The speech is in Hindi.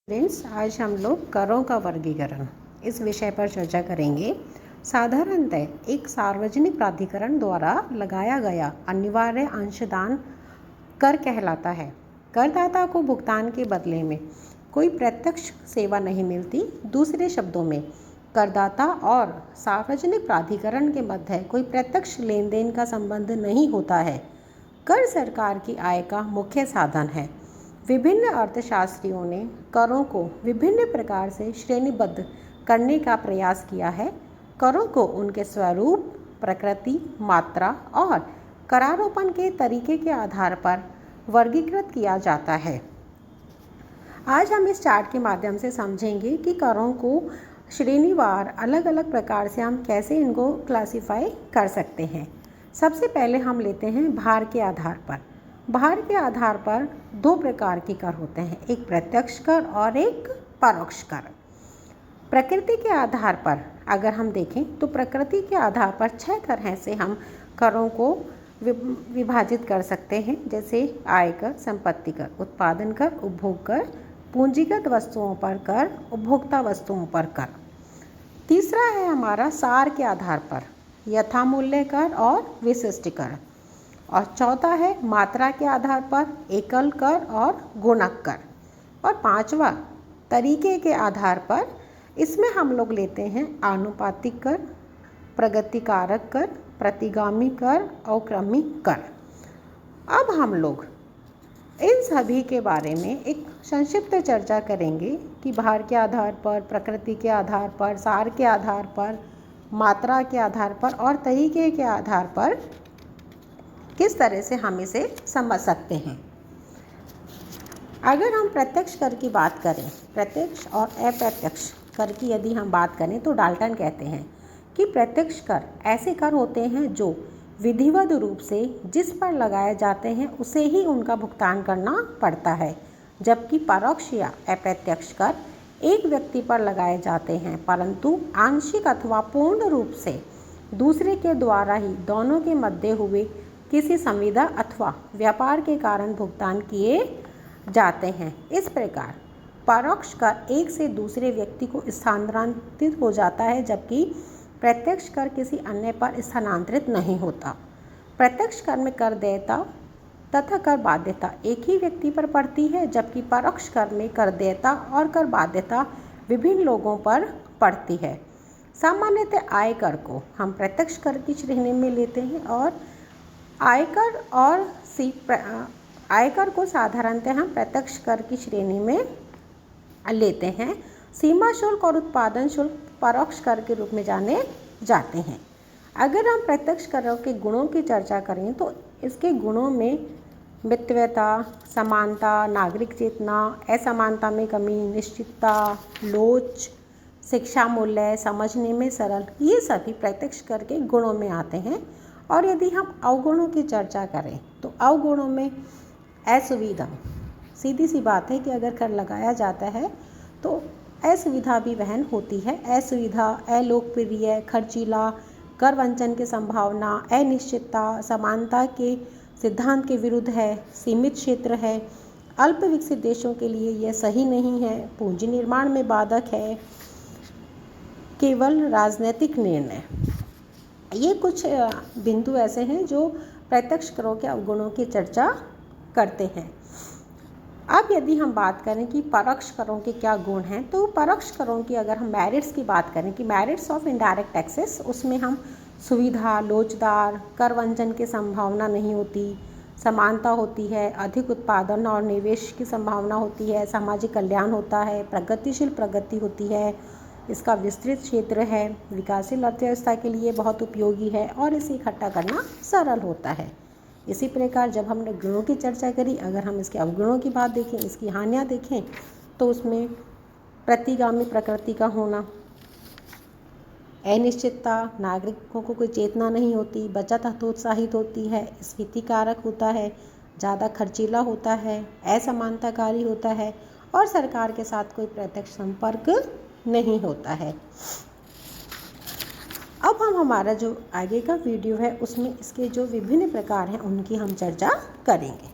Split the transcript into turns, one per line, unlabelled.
फ्रेंड्स, आज हम लोग करों का वर्गीकरण इस विषय पर चर्चा करेंगे। साधारणतः एक सार्वजनिक प्राधिकरण द्वारा लगाया गया अनिवार्य अंशदान कर कहलाता है। करदाता को भुगतान के बदले में कोई प्रत्यक्ष सेवा नहीं मिलती। दूसरे शब्दों में, करदाता और सार्वजनिक प्राधिकरण के मध्य कोई प्रत्यक्ष लेन देन का संबंध नहीं होता है। कर सरकार की आय का मुख्य साधन है। विभिन्न अर्थशास्त्रियों ने करों को विभिन्न प्रकार से श्रेणीबद्ध करने का प्रयास किया है। करों को उनके स्वरूप, प्रकृति, मात्रा और करारोपण के तरीके के आधार पर वर्गीकृत किया जाता है। आज हम इस चार्ट के माध्यम से समझेंगे कि करों को श्रेणीवार अलग अलग प्रकार से हम कैसे इनको क्लासिफाई कर सकते हैं। सबसे पहले हम लेते हैं भार के आधार पर। भार के आधार पर दो प्रकार के कर होते हैं, एक प्रत्यक्ष कर और एक परोक्ष कर। प्रकृति के आधार पर अगर हम देखें तो प्रकृति के आधार पर 6 तरह से हम करों को विभाजित कर सकते हैं, जैसे आयकर, संपत्ति कर, उत्पादन कर, उपभोग कर, पूंजीगत वस्तुओं पर कर, उपभोक्ता वस्तुओं पर कर। तीसरा है हमारा सार के आधार पर, यथामूल्य कर और विशिष्ट कर। और चौथा है मात्रा के आधार पर, एकल कर और गुणक कर। और पांचवा तरीके के आधार पर, इसमें हम लोग लेते हैं आनुपातिक कर, प्रगतिकारक कर, प्रतिगामी कर और क्रमिक कर। अब हम लोग इन सभी के बारे में एक संक्षिप्त चर्चा करेंगे कि भार के आधार पर, प्रकृति के आधार पर, सार के आधार पर, मात्रा के आधार पर और तरीके के आधार पर किस तरह से हम इसे समझ सकते हैं। अगर हम प्रत्यक्ष कर की बात करें, प्रत्यक्ष और अप्रत्यक्ष कर की यदि हम बात करें तो डाल्टन कहते हैं कि प्रत्यक्ष कर ऐसे कर होते हैं जो विधिवत रूप से जिस पर लगाए जाते हैं उसे ही उनका भुगतान करना पड़ता है, जबकि परोक्ष या अप्रत्यक्ष कर एक व्यक्ति पर लगाए जाते हैं परंतु आंशिक अथवा पूर्ण रूप से दूसरे के द्वारा ही दोनों के मध्य हुए किसी संविदा अथवा व्यापार के कारण भुगतान किए जाते हैं। इस प्रकार परोक्ष कर एक से दूसरे व्यक्ति को स्थानांतरित हो जाता है, जबकि प्रत्यक्ष कर किसी अन्य पर स्थानांतरित नहीं होता। प्रत्यक्ष कर में कर देयता तथा कर बाध्यता एक ही व्यक्ति पर पड़ती है, जबकि परोक्ष कर में कर देयता और कर बाध्यता विभिन्न लोगों पर पड़ती है। सामान्यतः आयकर को हम प्रत्यक्ष कर की श्रेणी में लेते हैं और आयकर को साधारणतः हम प्रत्यक्ष कर की श्रेणी में लेते हैं। सीमा शुल्क और उत्पादन शुल्क परोक्ष कर के रूप में जाने जाते हैं। अगर हम प्रत्यक्ष करों के गुणों की चर्चा करें तो इसके गुणों में मितव्ययता, समानता, नागरिक चेतना, असमानता में कमी, निश्चितता, लोच, शिक्षा मूल्य, समझने में सरल, ये सभी प्रत्यक्ष कर के गुणों में आते हैं। और यदि हम अवगुणों की चर्चा करें तो अवगुणों में असुविधा, सीधी सी बात है कि अगर कर लगाया जाता है तो असुविधा भी वहन होती है। असुविधा, अलोकप्रिय, खर्चीला, कर वंचन की संभावना, अनिश्चितता, समानता के सिद्धांत के विरुद्ध है, सीमित क्षेत्र है, अल्प विकसित देशों के लिए यह सही नहीं है, पूंजी निर्माण में बाधक है, केवल राजनीतिक निर्णय। ये कुछ बिंदु ऐसे हैं जो प्रत्यक्ष करों के अवगुणों की चर्चा करते हैं। अब यदि हम बात करें कि परोक्ष करों के क्या गुण हैं, तो परोक्ष करों की अगर हम मेरिट्स की बात करें कि मेरिट्स ऑफ इनडायरेक्ट टैक्सेस, उसमें हम सुविधा, लोचदार, कर वंचन की संभावना नहीं होती, समानता होती है, अधिक उत्पादन और निवेश की संभावना होती है, सामाजिक कल्याण होता है, प्रगतिशील प्रगति होती है, इसका विस्तृत क्षेत्र है, विकासशील अर्थव्यवस्था के लिए बहुत उपयोगी है और इसे इकट्ठा करना सरल होता है। इसी प्रकार जब हमने गुणों की चर्चा करी, अगर हम इसके अवगुणों की बात देखें, इसकी हानियाँ देखें, तो उसमें प्रतिगामी प्रकृति का होना, अनिश्चितता, नागरिकों को कोई चेतना नहीं होती, बचत हतोत्साहित होती है, स्फीतिकारक होता है, ज़्यादा खर्चीला होता है, असमानताकारी होता है और सरकार के साथ कोई प्रत्यक्ष संपर्क नहीं होता है। अब हम हमारा जो आगे का वीडियो है उसमें इसके जो विभिन्न प्रकार हैं उनकी हम चर्चा करेंगे।